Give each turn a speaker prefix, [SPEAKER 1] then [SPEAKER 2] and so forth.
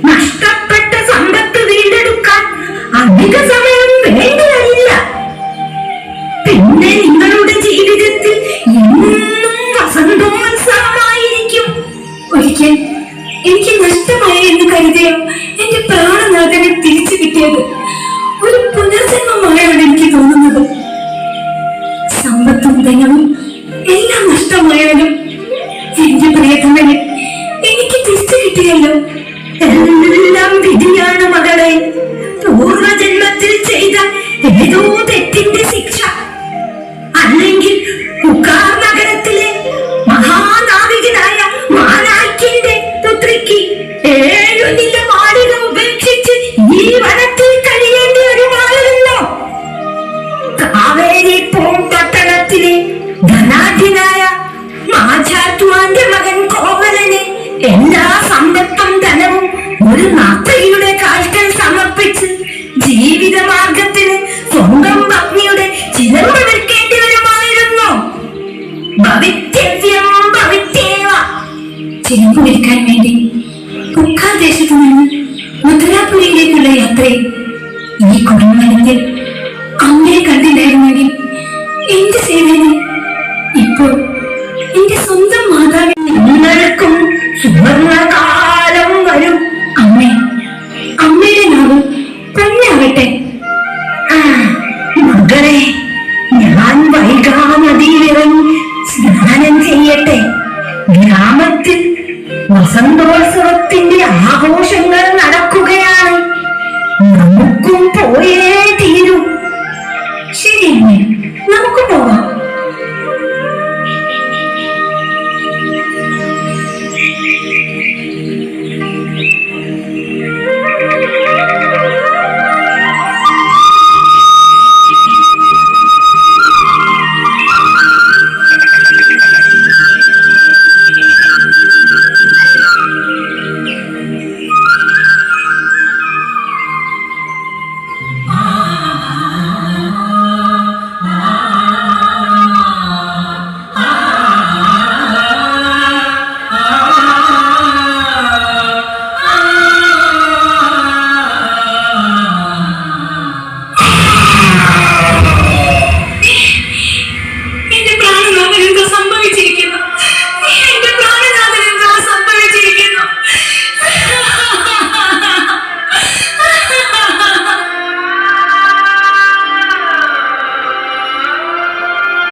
[SPEAKER 1] നഷ്ടപ്പെട്ട സമ്പത്ത് വീണ്ടെടുക്കാൻ അധിക സമയം വേണ്ടിവരില്ല. പിന്നെ നിങ്ങളുടെ ജീവിതത്തിൽ എന്നും വസന്തോത്സവമായിരിക്കും. ഒരിക്കൽ എനിക്ക് നഷ്ടമായി എന്ന് കരുതിയോ എന്റെ പ്രാണനാഥനെ തിരിച്ചു കിട്ടിയത് ഒരു പുനർജന്മമായാണ് എനിക്ക് തോന്നുന്നത്. സമ്പത്തും ധനവും എല്ലാം നഷ്ടമായാലും എന്റെ പ്രിയതമനെ എനിക്ക് തിരിച്ചു കിട്ടിയല്ലോ. എല്ലാം വിധിയാണ് മകളെ. പൂർവജന്മത്തിൽ ചെയ്ത ഏതോ തെറ്റിന്റെ ശിക്ഷ. അല്ലെങ്കിൽ ഉക്കാർ നഗരത്തിലെ മഹാനാവികനായ മാനാക്കിന്റെ പുത്രിക്ക് 7 നില മാളിക ഉപേക്ഷിച്ച് ഈ വനത്തിൽ കഴിയേണ്ടി വരുമായിരുന്നോ? കാവേരി പൂമ്പട്ടണത്തിലെ ധനാഢ്യനായ മാചാത്തുവാന്റെ മകൻ കോവലന് എല്ലാ സമ്പത്തും ധനവും ഒരു നാത്രയുടെ കാൽക്കൽ സമർപ്പിച്ച് ജീവിത മാർഗത്തിന് സ്വന്തം പത്നിയുടെ ചിലമ്പ് വിൽക്കേണ്ടി വരുമായിരുന്നു. ഭവിത്യവ്യം ഭവിത്യേവ. ചിലമ്പ് വിൽക്കാൻ വേണ്ടി ഉക്കാർ ദേശത്തു നിന്ന് മധുരാപുരിയിലേക്കുള്ള യാത്രയിൽ ഈ കുടുംബത്തിൽ അമ്മയെ കണ്ടില്ലായിരുന്നെങ്കിൽ എന്റെ സേവനം ഇപ്പോൾ എന്റെ സ്വന്തം മാതാവിനെ നിങ്ങൾക്കും സുവർണ